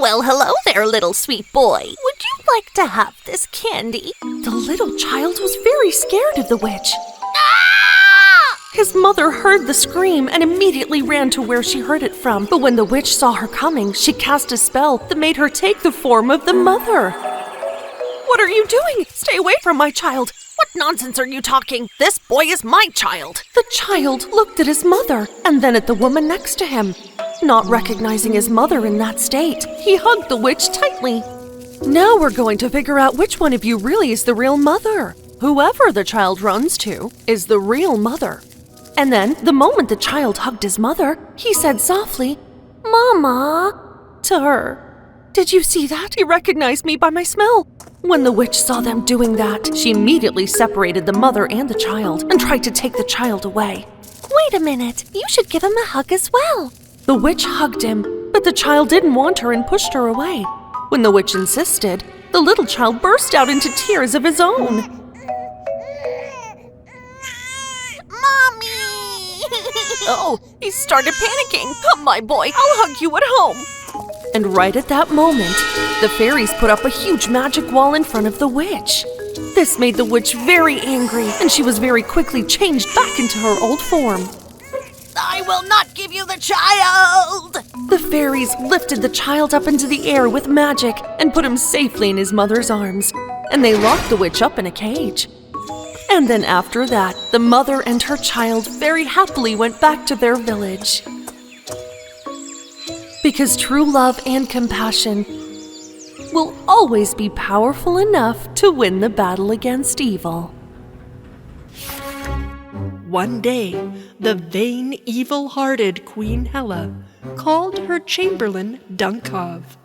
Well, hello there, little sweet boy. Would you like to have this candy? The little child was very scared of the witch. Ah! His mother heard the scream and immediately ran to where she heard it from. But when the witch saw her coming, she cast a spell that made her take the form of the mother. What are you doing? Stay away from my child. What nonsense are you talking? This boy is my child. The child looked at his mother and then at the woman next to him. Not recognizing his mother in that state, he hugged the witch tightly. Now we're going to figure out which one of you really is the real mother. Whoever the child runs to is the real mother. And then, the moment the child hugged his mother, he said softly, "Mama," to her. Did you see that? He recognized me by my smell. When the witch saw them doing that, she immediately separated the mother and the child and tried to take the child away. Wait a minute, you should give him a hug as well. The witch hugged him, but the child didn't want her and pushed her away. When the witch insisted, the little child burst out into tears of his own. Mommy! Oh, he started panicking. Come, my boy, I'll hug you at home. And right at that moment, the fairies put up a huge magic wall in front of the witch. This made the witch very angry, and she was very quickly changed back into her old form. I will not give you the child! The fairies lifted the child up into the air with magic and put him safely in his mother's arms, and they locked the witch up in a cage. And then after that, the mother and her child very happily went back to their village. Because true love and compassion will always be powerful enough to win the battle against evil. One day, the vain, evil-hearted Queen Hela called her chamberlain Dunkov.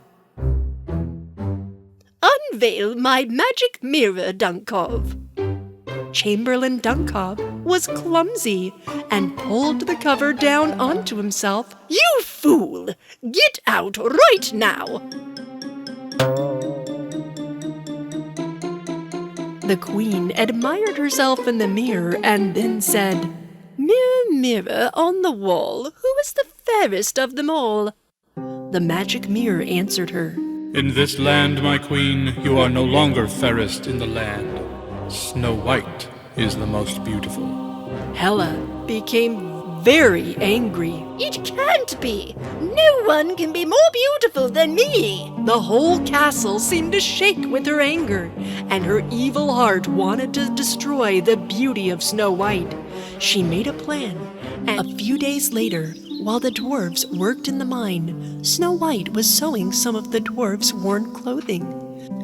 "Unveil my magic mirror, Dunkov." Chamberlain Dunkov was clumsy and pulled the cover down onto himself. "You fool! Get out right now!" The queen admired herself in the mirror and then said, "Mirror, mirror on the wall, who is the fairest of them all?" The magic mirror answered her, "In this land, my queen, you are no longer fairest in the land. Snow White is the most beautiful." Hela became very angry. "It can't be! No one can be more beautiful than me!" The whole castle seemed to shake with her anger, and her evil heart wanted to destroy the beauty of Snow White. She made a plan, and a few days later, while the dwarves worked in the mine, Snow White was sewing some of the dwarves' worn clothing.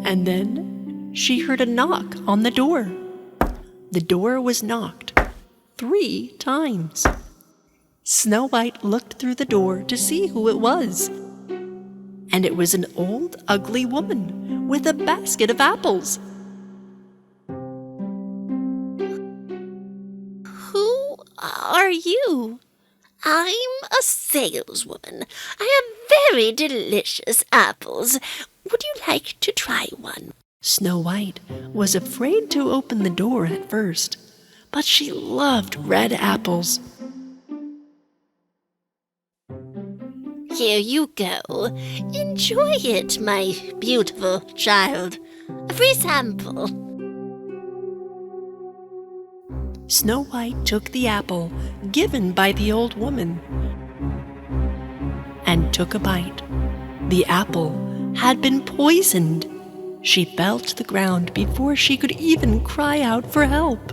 And then she heard a knock on the door. The door was knocked 3 times. Snow White looked through the door to see who it was. And it was an old, ugly woman with a basket of apples. Who are you? I'm a saleswoman. I have very delicious apples. Would you like to try one? Snow White was afraid to open the door at first, but she loved red apples. Here you go. Enjoy it, my beautiful child. A free sample. Snow White took the apple given by the old woman and took a bite. The apple had been poisoned. She fell to the ground before she could even cry out for help.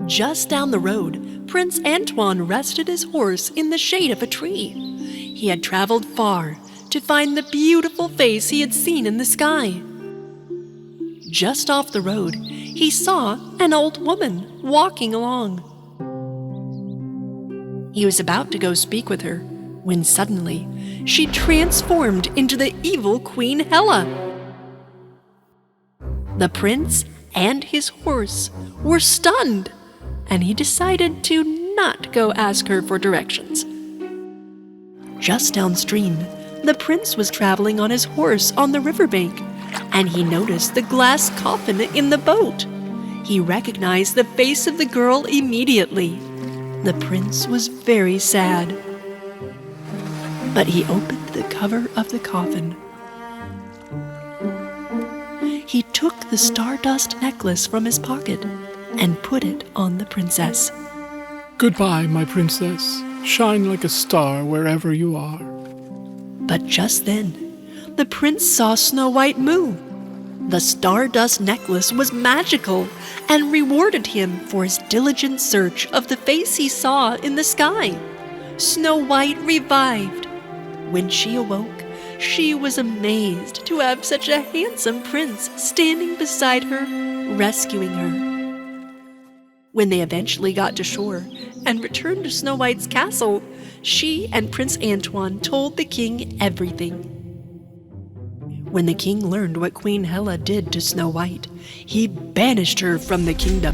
Just down the road, Prince Antoine rested his horse in the shade of a tree. He had traveled far to find the beautiful face he had seen in the sky. Just off the road, he saw an old woman walking along. He was about to go speak with her when suddenly she transformed into the evil Queen Hela. The prince and his horse were stunned, and he decided to not go ask her for directions. Just downstream, the prince was traveling on his horse on the riverbank, and he noticed the glass coffin in the boat. He recognized the face of the girl immediately. The prince was very sad. But he opened the cover of the coffin. He took the stardust necklace from his pocket and put it on the princess. Goodbye, my princess. Shine like a star wherever you are. But just then, the prince saw Snow White move. The stardust necklace was magical and rewarded him for his diligent search of the face he saw in the sky. Snow White revived. When she awoke, she was amazed to have such a handsome prince standing beside her, rescuing her. When they eventually got to shore and returned to Snow White's castle, she and Prince Antoine told the king everything. When the king learned what Queen Hela did to Snow White, he banished her from the kingdom.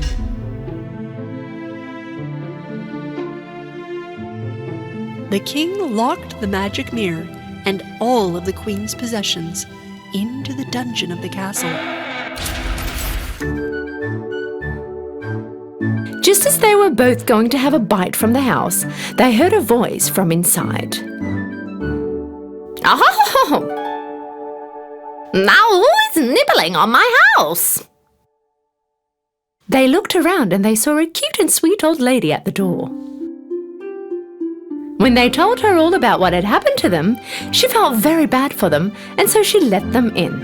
The king locked the magic mirror and all of the queen's possessions into the dungeon of the castle. Just as they were both going to have a bite from the house, they heard a voice from inside. Oh! Now who is nibbling on my house? They looked around and they saw a cute and sweet old lady at the door. When they told her all about what had happened to them, she felt very bad for them, and so she let them in.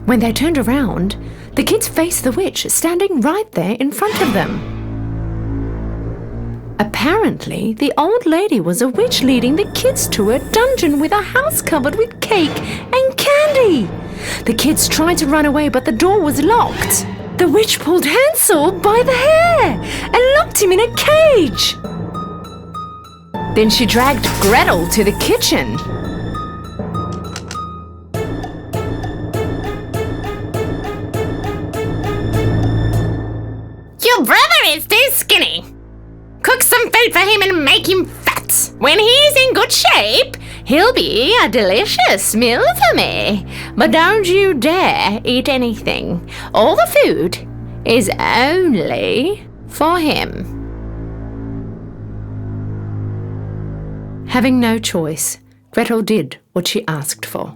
When they turned around, the kids faced the witch standing right there in front of them. Apparently, the old lady was a witch leading the kids to a dungeon with a house covered with cake and candy. The kids tried to run away, but the door was locked. The witch pulled Hansel by the hair and locked him in a cage. Then she dragged Gretel to the kitchen. Your brother is too skinny. Cook some food for him and make him fat. When he's in good shape, he'll be a delicious meal for me. But don't you dare eat anything. All the food is only for him. Having no choice, Gretel did what she asked for.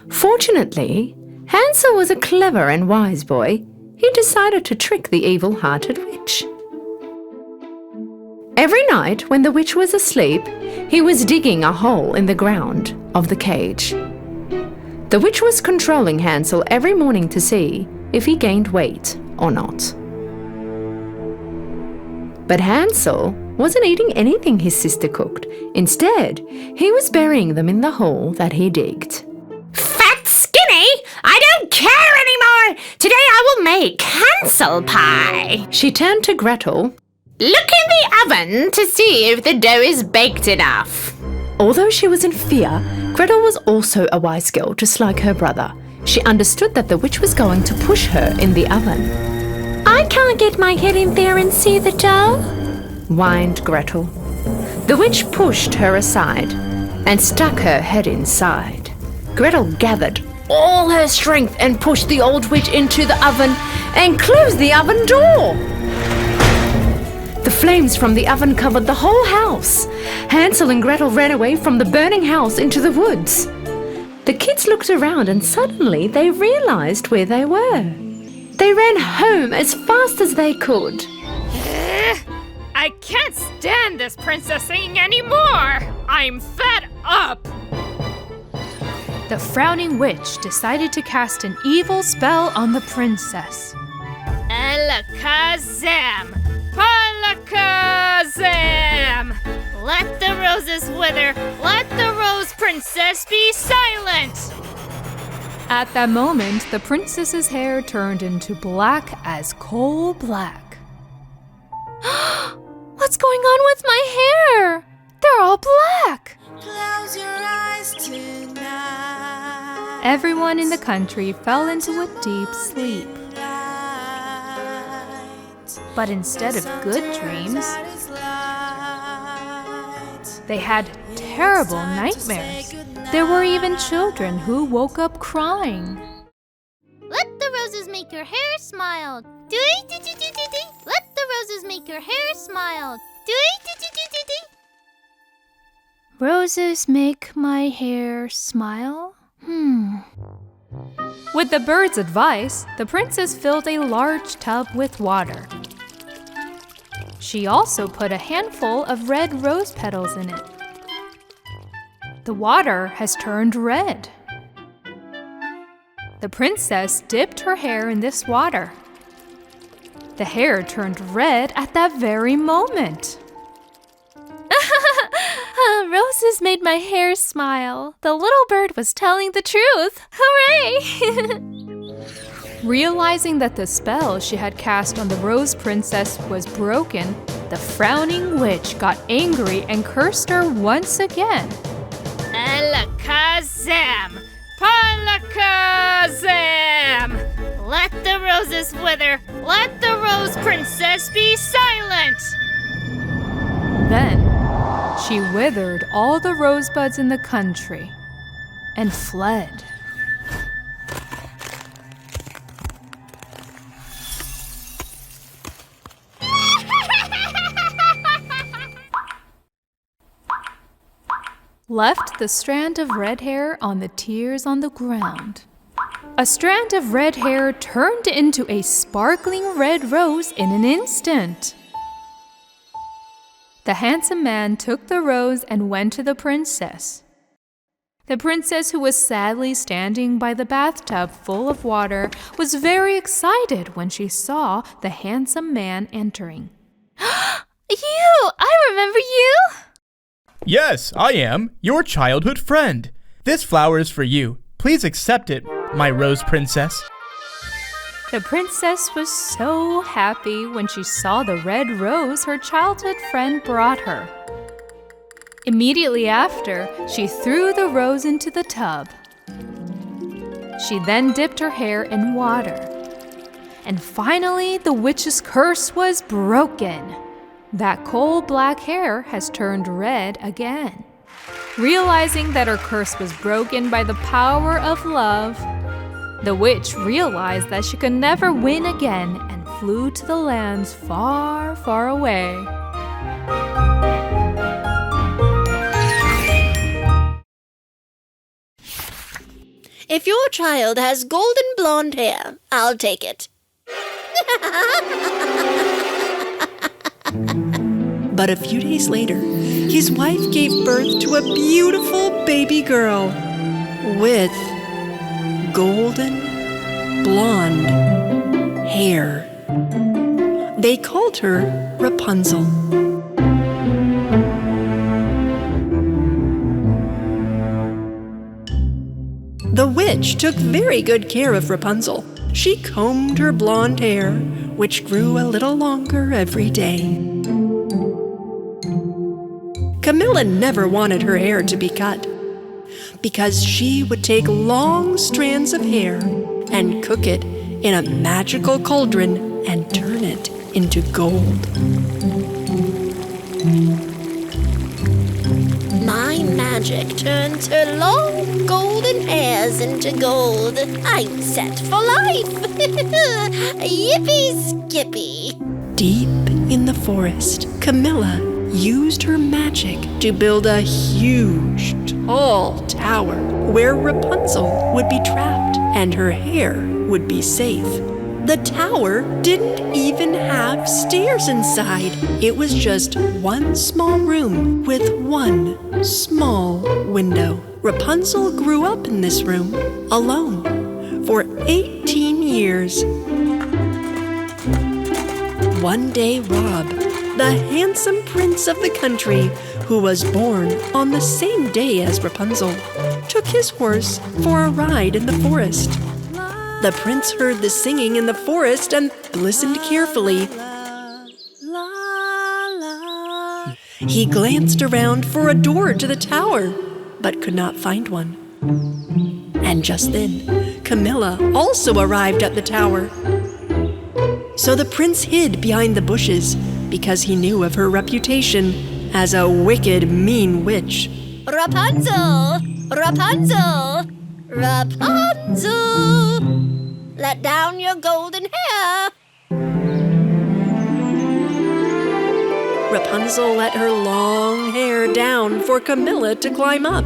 Fortunately, Hansel was a clever and wise boy. He decided to trick the evil-hearted witch. Every night when the witch was asleep, he was digging a hole in the ground of the cage. The witch was controlling Hansel every morning to see if he gained weight or not. But Hansel wasn't eating anything his sister cooked. Instead, he was burying them in the hole that he digged. Fat skinny? I don't care anymore. Today I will make Hansel pie. She turned to Gretel. Look in the oven to see if the dough is baked enough. Although she was in fear, Gretel was also a wise girl, just like her brother. She understood that the witch was going to push her in the oven. I can't get my head in there and see the dough, whined Gretel. The witch pushed her aside and stuck her head inside. Gretel gathered all her strength and pushed the old witch into the oven and closed the oven door. The flames from the oven covered the whole house. Hansel and Gretel ran away from the burning house into the woods. The kids looked around and suddenly they realized where they were. They ran home as fast as they could. I can't stand this princessing anymore! I'm fed up! The frowning witch decided to cast an evil spell on the princess. Alakazam! Alakazam! Let the roses wither! Let the rose princess be silent! At that moment, the princess's hair turned into black as coal black. What's going on with my hair? They're all black! Close your eyes tonight. Everyone in the country fell into a deep sleep. But instead of good dreams, they had terrible nightmares. There were even children who woke up crying. Let the roses make your hair smile. Do-dee-dee-dee-dee-dee. Let the roses make your hair smile. Do-dee-dee-dee-dee-dee. Roses make my hair smile? With the bird's advice, the princess filled a large tub with water. She also put a handful of red rose petals in it. The water has turned red. The princess dipped her hair in this water. The hair turned red at that very moment. Roses made my hair smile. The little bird was telling the truth. Hooray! Realizing that the spell she had cast on the Rose Princess was broken, the frowning witch got angry and cursed her once again. Alakazam! Palakazam! Let the roses wither. Let the Rose Princess be silent! Then she withered all the rosebuds in the country and fled. Left the strand of red hair on the tears on the ground. A strand of red hair turned into a sparkling red rose in an instant. The handsome man took the rose and went to the princess. The princess, who was sadly standing by the bathtub full of water, was very excited when she saw the handsome man entering. You! I remember you! Yes, I am, your childhood friend. This flower is for you. Please accept it, my rose princess. The princess was so happy when she saw the red rose her childhood friend brought her. Immediately after, she threw the rose into the tub. She then dipped her hair in water. And finally, the witch's curse was broken. That coal black hair has turned red again. Realizing that her curse was broken by the power of love, the witch realized that she could never win again and flew to the lands far, far away. If your child has golden blonde hair, I'll take it. But a few days later, his wife gave birth to a beautiful baby girl with golden blonde hair. They called her Rapunzel. The witch took very good care of Rapunzel. She combed her blonde hair, which grew a little longer every day. Camilla never wanted her hair to be cut, because she would take long strands of hair and cook it in a magical cauldron and turn it into gold. My magic turns her long golden hairs into gold. I'm set for life. Yippee-skippy. Deep in the forest, Camilla used her magic to build a huge, tall tower where Rapunzel would be trapped and her hair would be safe. The tower didn't even have stairs inside. It was just one small room with one small window. Rapunzel grew up in this room alone for 18 years. One day, Rob, the handsome prince of the country, who was born on the same day as Rapunzel, took his horse for a ride in the forest. The prince heard the singing in the forest and listened carefully. He glanced around for a door to the tower, but could not find one. And just then, Camilla also arrived at the tower. So the prince hid behind the bushes because he knew of her reputation as a wicked, mean witch. Rapunzel! Rapunzel! Rapunzel! Let down your golden hair. Rapunzel let her long hair down for Camilla to climb up.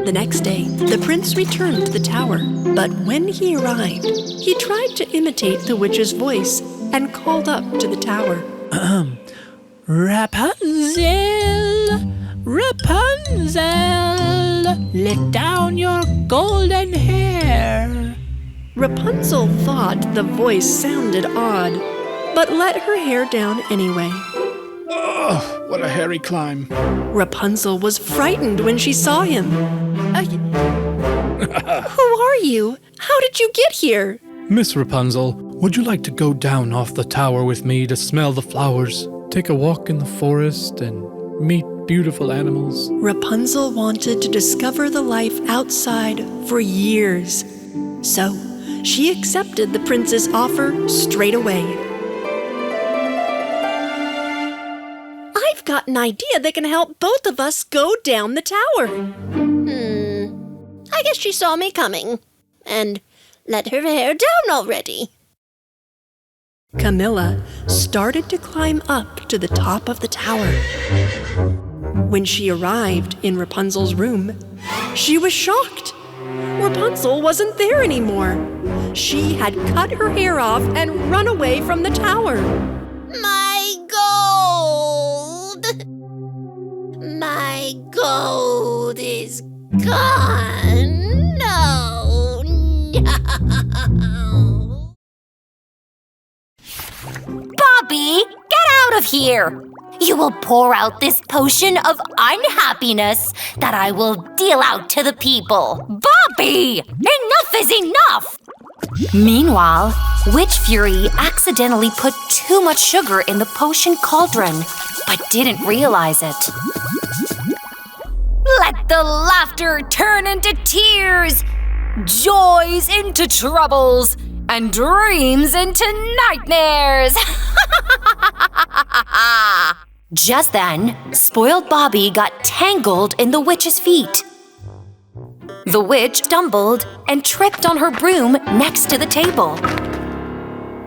The next day, the prince returned to the tower, but when he arrived, he tried to imitate the witch's voice and called up to the tower. Rapunzel, Rapunzel, let down your golden hair. Rapunzel thought the voice sounded odd, but let her hair down anyway. Ugh, what a hairy climb. Rapunzel was frightened when she saw him. Who are you? How did you get here? Miss Rapunzel, would you like to go down off the tower with me to smell the flowers, take a walk in the forest, and meet beautiful animals? Rapunzel wanted to discover the life outside for years, so she accepted the prince's offer straight away. I've got an idea that can help both of us go down the tower. I guess she saw me coming and let her hair down already. Camilla started to climb up to the top of the tower. When she arrived in Rapunzel's room, she was shocked. Rapunzel wasn't there anymore. She had cut her hair off and run away from the tower. My gold! My gold is gone! No, no! Bobby, get out of here! You will pour out this potion of unhappiness that I will deal out to the people. Bobby! Enough is enough! Meanwhile, Witch Fury accidentally put too much sugar in the potion cauldron, but didn't realize it. Let the laughter turn into tears, joys into troubles, and dreams into nightmares! Just then, spoiled Bobby got tangled in the witch's feet. The witch stumbled and tripped on her broom next to the table.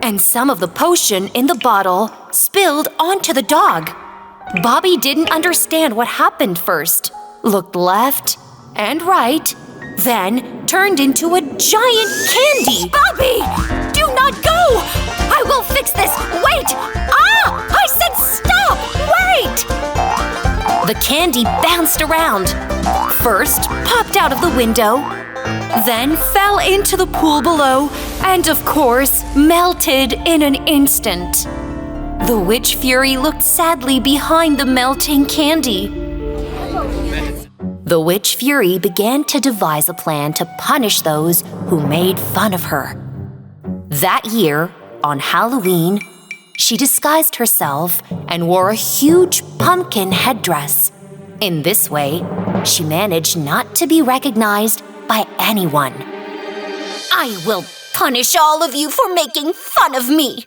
And some of the potion in the bottle spilled onto the dog. Bobby didn't understand what happened first, looked left and right, then turned into a giant candy. Bobby! Do not go! I will fix this! Wait! Ah! I said stop! Wait! The candy bounced around. First popped out of the window, then fell into the pool below, and of course, melted in an instant. The Witch Fury looked sadly behind the melting candy. The Witch Fury began to devise a plan to punish those who made fun of her. That year, on Halloween, she disguised herself and wore a huge pumpkin headdress. In this way, she managed not to be recognized by anyone. I will punish all of you for making fun of me.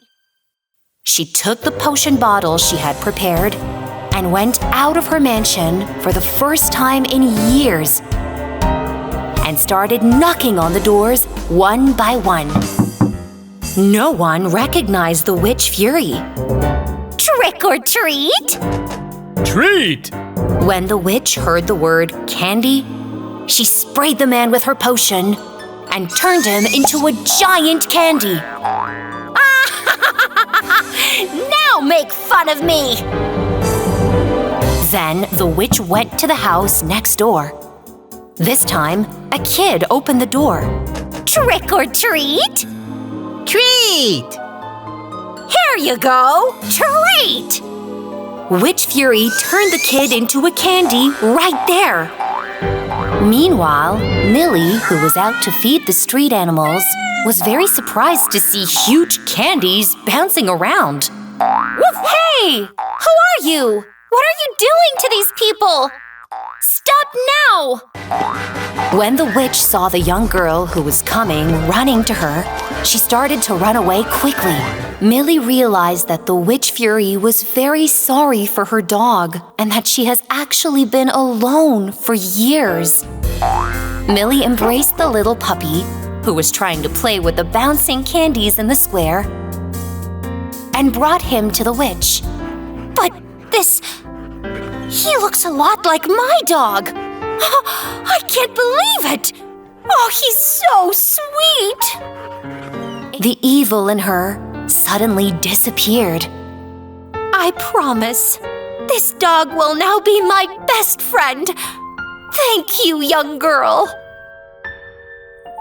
She took the potion bottle she had prepared and went out of her mansion for the first time in years and started knocking on the doors one by one. No one recognized the Witch Fury. Trick or treat? Treat! When the witch heard the word candy, she sprayed the man with her potion and turned him into a giant candy. Now make fun of me! Then the witch went to the house next door. This time, a kid opened the door. Trick or treat? Treat! Here you go! Treat! Witch Fury turned the kid into a candy right there. Meanwhile, Millie, who was out to feed the street animals, was very surprised to see huge candies bouncing around. Woof! Hey! Who are you? What are you doing to these people? Stop now! When the witch saw the young girl who was coming running to her, she started to run away quickly. Millie realized that the witch fury was very sorry for her dog and that she has actually been alone for years. Millie embraced the little puppy, who was trying to play with the bouncing candies in the square, and brought him to the witch. But he looks a lot like my dog. I can't believe it. Oh, he's so sweet. The evil in her suddenly disappeared. I promise, this dog will now be my best friend. Thank you, young girl.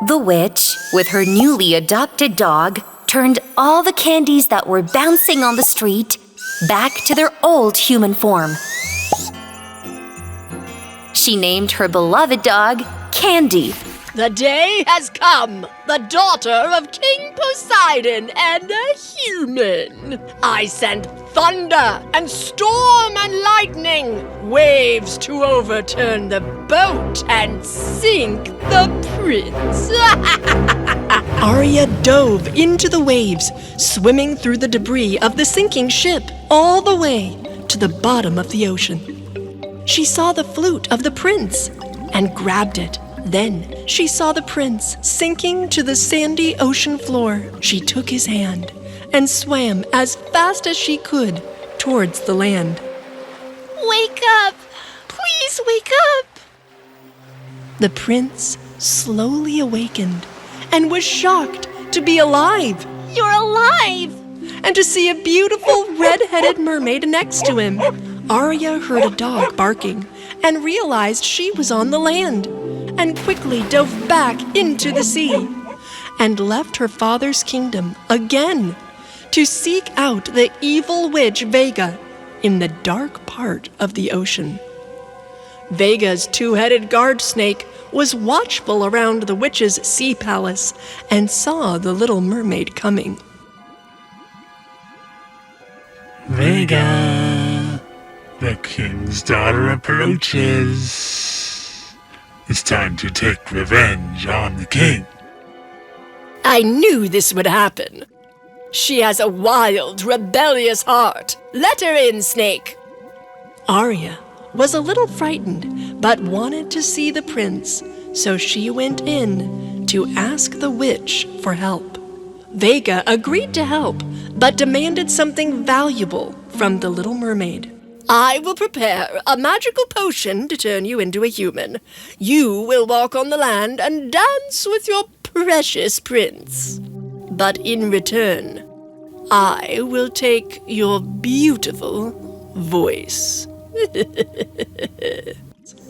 The witch, with her newly adopted dog, turned all the candies that were bouncing on the street back to their old human form. She named her beloved dog Candy. The day has come, the daughter of King Poseidon and a human. I sent thunder and storm and lightning, waves to overturn the boat and sink the prince. Arya dove into the waves, swimming through the debris of the sinking ship all the way to the bottom of the ocean. She saw the flute of the prince and grabbed it. Then she saw the prince sinking to the sandy ocean floor. She took his hand and swam as fast as she could towards the land. Wake up! Please wake up! The prince slowly awakened and was shocked to be alive. You're alive! And to see a beautiful red-headed mermaid next to him. Arya heard a dog barking and realized she was on the land, and quickly dove back into the sea, and left her father's kingdom again to seek out the evil witch Vega in the dark part of the ocean. Vega's two-headed guard snake was watchful around the witch's sea palace and saw the Little Mermaid coming. Vega, the king's daughter approaches. It's time to take revenge on the king. I knew this would happen. She has a wild, rebellious heart. Let her in, Snake. Arya was a little frightened, but wanted to see the prince, so she went in to ask the witch for help. Vega agreed to help, but demanded something valuable from the Little Mermaid. I will prepare a magical potion to turn you into a human. You will walk on the land and dance with your precious prince. But in return, I will take your beautiful voice.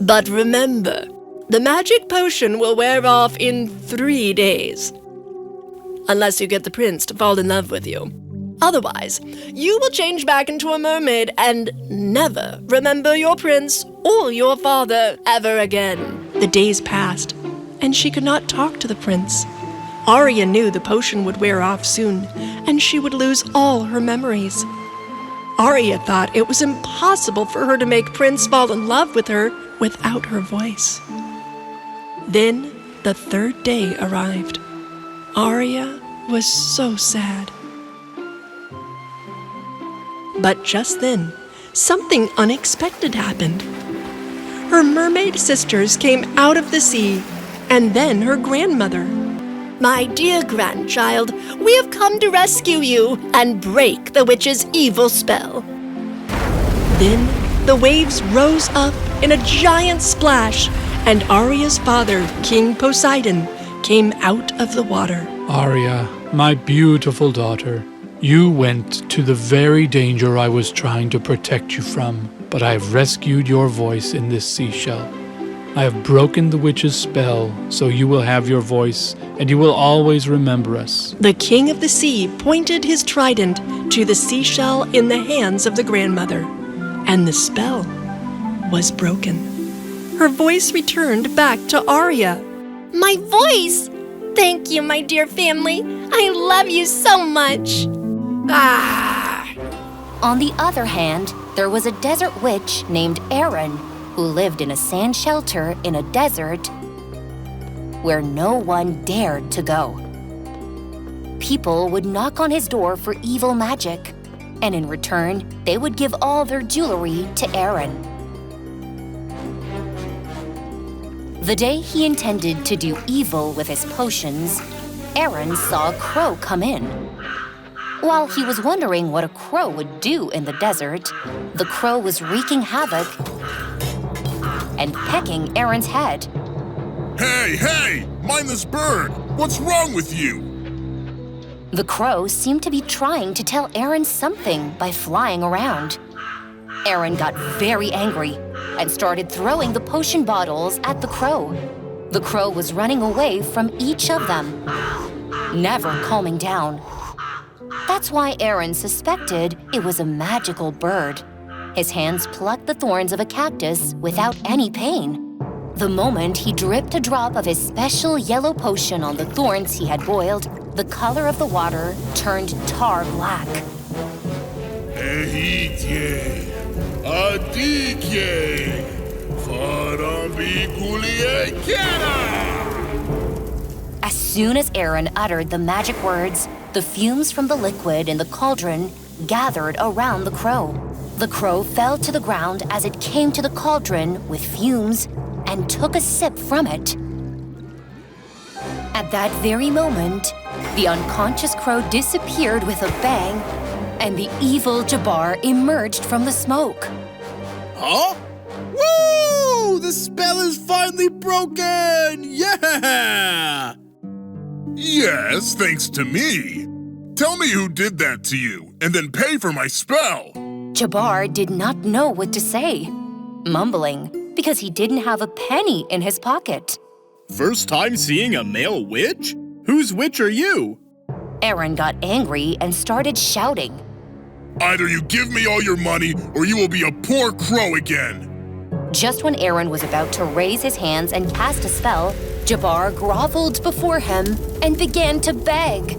But remember, the magic potion will wear off in 3 days. Unless you get the prince to fall in love with you. Otherwise, you will change back into a mermaid and never remember your prince or your father ever again. The days passed, and she could not talk to the prince. Arya knew the potion would wear off soon, and she would lose all her memories. Arya thought it was impossible for her to make Prince fall in love with her without her voice. Then the 3rd day arrived. Arya was so sad. But just then, something unexpected happened. Her mermaid sisters came out of the sea, and then her grandmother. My dear grandchild, we have come to rescue you and break the witch's evil spell. Then the waves rose up in a giant splash, and Arya's father, King Poseidon, came out of the water. Arya, my beautiful daughter, you went to the very danger I was trying to protect you from, but I have rescued your voice in this seashell. I have broken the witch's spell, so you will have your voice, and you will always remember us. The king of the sea pointed his trident to the seashell in the hands of the grandmother, and the spell was broken. Her voice returned back to Arya. My voice! Thank you, my dear family. I love you so much. On the other hand, there was a desert witch named Erin who lived in a sand shelter in a desert where no one dared to go. people would knock on his door for evil magic, and in return, they would give all their jewelry to Aaron. The day he intended to do evil with his potions, Aaron saw a crow come in. While he was wondering what a crow would do in the desert, the crow was wreaking havoc and pecking Aaron's head. Hey! Mindless bird! What's wrong with you? The crow seemed to be trying to tell Aaron something by flying around. Aaron got very angry and started throwing the potion bottles at the crow. The crow was running away from each of them, never calming down. That's why Aaron suspected it was a magical bird. His hands plucked the thorns of a cactus without any pain. The moment he dripped a drop of his special yellow potion on the thorns he had boiled, the color of the water turned tar black. Ehitye, adikye, farambikulie kera. As soon as Aaron uttered the magic words, the fumes from the liquid in the cauldron gathered around the crow. The crow fell to the ground as it came to the cauldron with fumes and took a sip from it. At that very moment, the unconscious crow disappeared with a bang, and the evil Jabbar emerged from the smoke. Huh? Woo! The spell is finally broken! Yeah! Yes, thanks to me. Tell me who did that to you, and then pay for my spell. Jabbar did not know what to say, mumbling because he didn't have a penny in his pocket. First time seeing a male witch? Whose witch are you? Aaron got angry and started shouting. Either you give me all your money, or you will be a poor crow again. Just when Aaron was about to raise his hands and cast a spell, Jabbar groveled before him and began to beg.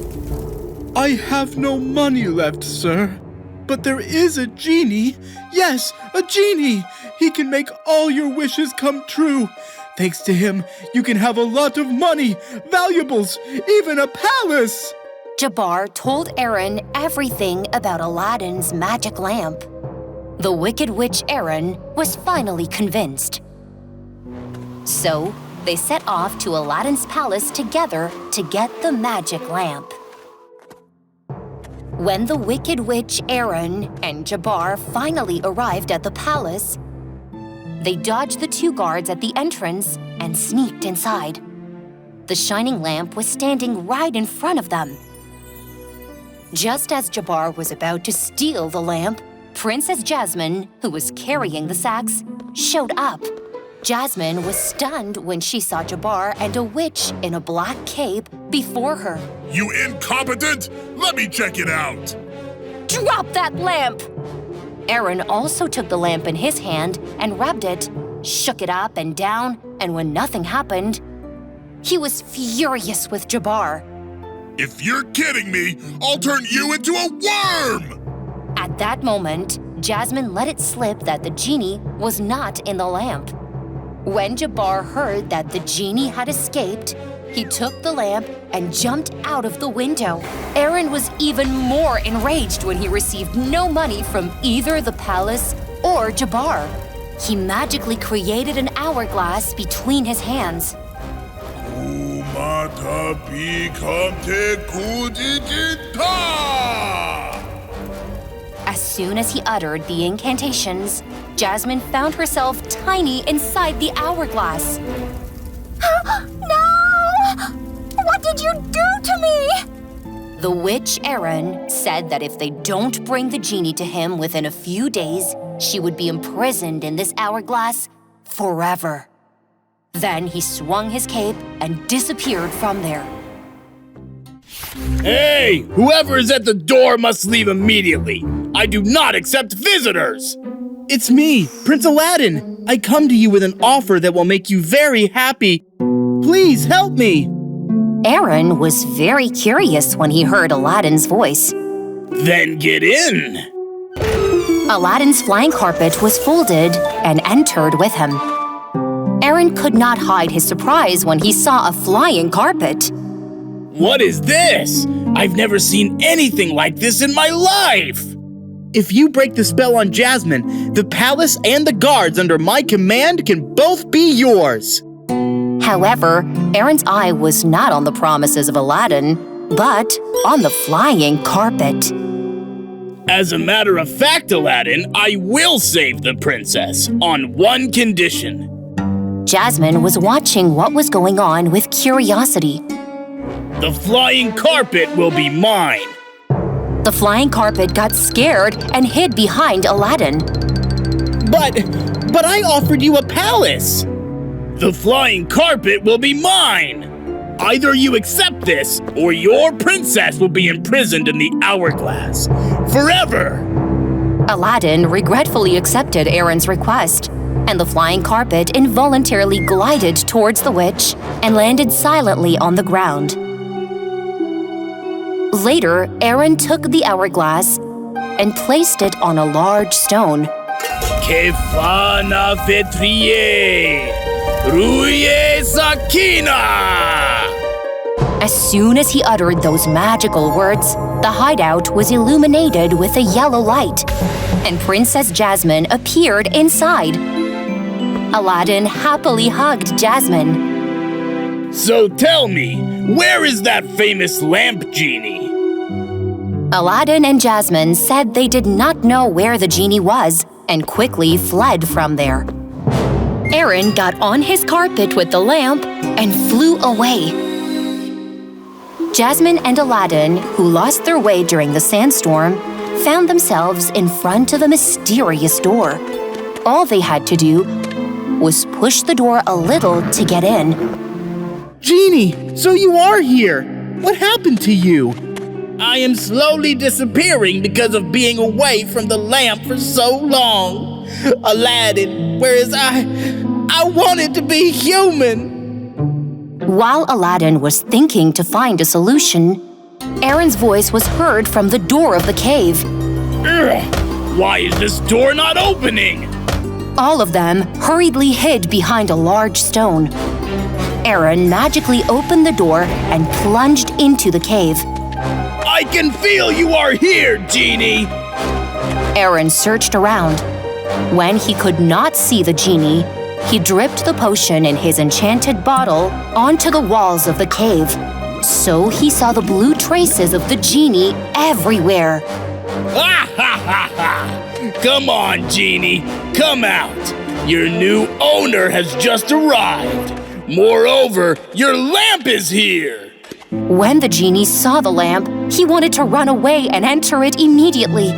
I have no money left, sir. But there is a genie. Yes, a genie. He can make all your wishes come true. Thanks to him, you can have a lot of money, valuables, even a palace. Jabbar told Aaron everything about Aladdin's magic lamp. The wicked witch Aaron was finally convinced. So, they set off to Aladdin's palace together to get the magic lamp. When the wicked witch Aaron and Jabbar finally arrived at the palace, they dodged the two guards at the entrance and sneaked inside. The shining lamp was standing right in front of them. Just as Jabbar was about to steal the lamp, Princess Jasmine, who was carrying the sacks, showed up. Jasmine was stunned when she saw Jabbar and a witch in a black cape before her. You incompetent! Let me check it out! Drop that lamp! Aaron also took the lamp in his hand and rubbed it, shook it up and down, and when nothing happened, he was furious with Jabbar. If you're kidding me, I'll turn you into a worm! At that moment, Jasmine let it slip that the genie was not in the lamp. When Jabbar heard that the genie had escaped, he took the lamp and jumped out of the window. Aaron was even more enraged when he received no money from either the palace or Jabbar. He magically created an hourglass between his hands. As soon as he uttered the incantations, Jasmine found herself tiny inside the hourglass. No! What did you do to me? The witch Aaron said that if they don't bring the genie to him within a few days, she would be imprisoned in this hourglass forever. Then he swung his cape and disappeared from there. Hey! Whoever is at the door must leave immediately. I do not accept visitors! It's me, Prince Aladdin. I come to you with an offer that will make you very happy. Please help me. Aaron was very curious when he heard Aladdin's voice. Then get in! Aladdin's flying carpet was folded and entered with him. Aaron could not hide his surprise when he saw a flying carpet. What is this? I've never seen anything like this in my life! If you break the spell on Jasmine, the palace and the guards under my command can both be yours. However, Aaron's eye was not on the promises of Aladdin, but on the flying carpet. As a matter of fact, Aladdin, I will save the princess on one condition. Jasmine was watching what was going on with curiosity. The flying carpet will be mine. The flying carpet got scared and hid behind Aladdin. But I offered you a palace. The flying carpet will be mine. Either you accept this, or your princess will be imprisoned in the hourglass forever. Aladdin regretfully accepted Aaron's request, and the flying carpet involuntarily glided towards the witch and landed silently on the ground. Later, Aaron took the hourglass and placed it on a large stone. Kefana fetriye, ruye sakina. As soon as he uttered those magical words, the hideout was illuminated with a yellow light, and Princess Jasmine appeared inside. Aladdin happily hugged Jasmine. So tell me, where is that famous lamp genie? Aladdin and Jasmine said they did not know where the genie was and quickly fled from there. Aaron got on his carpet with the lamp and flew away. Jasmine and Aladdin, who lost their way during the sandstorm, found themselves in front of a mysterious door. All they had to do was push the door a little to get in. Genie, so you are here. What happened to you? I am slowly disappearing because of being away from the lamp for so long. Aladdin, whereas I wanted to be human. While Aladdin was thinking to find a solution, Aaron's voice was heard from the door of the cave. Why is this door not opening? All of them hurriedly hid behind a large stone. Aaron magically opened the door and plunged into the cave. I can feel you are here, Genie! Aaron searched around. When he could not see the genie, he dripped the potion in his enchanted bottle onto the walls of the cave. So he saw the blue traces of the genie everywhere. Ha ha ha ha! Come on, Genie, come out. Your new owner has just arrived. Moreover, your lamp is here. When the genie saw the lamp, he wanted to run away and enter it immediately.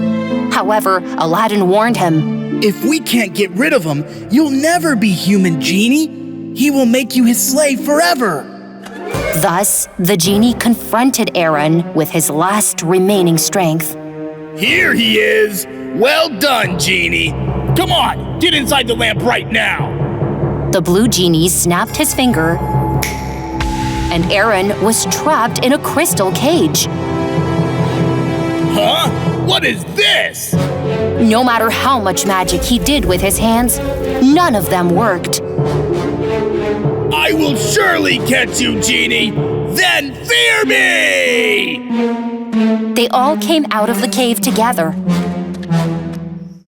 However, Aladdin warned him. If we can't get rid of him, you'll never be human, Genie. He will make you his slave forever. Thus, the genie confronted Aaron with his last remaining strength. Here he is. Well done, Genie. Come on, get inside the lamp right now. The blue genie snapped his finger, and Aaron was trapped in a crystal cage. Huh? What is this? No matter how much magic he did with his hands, none of them worked. I will surely catch you, Genie. Then fear me! They all came out of the cave together.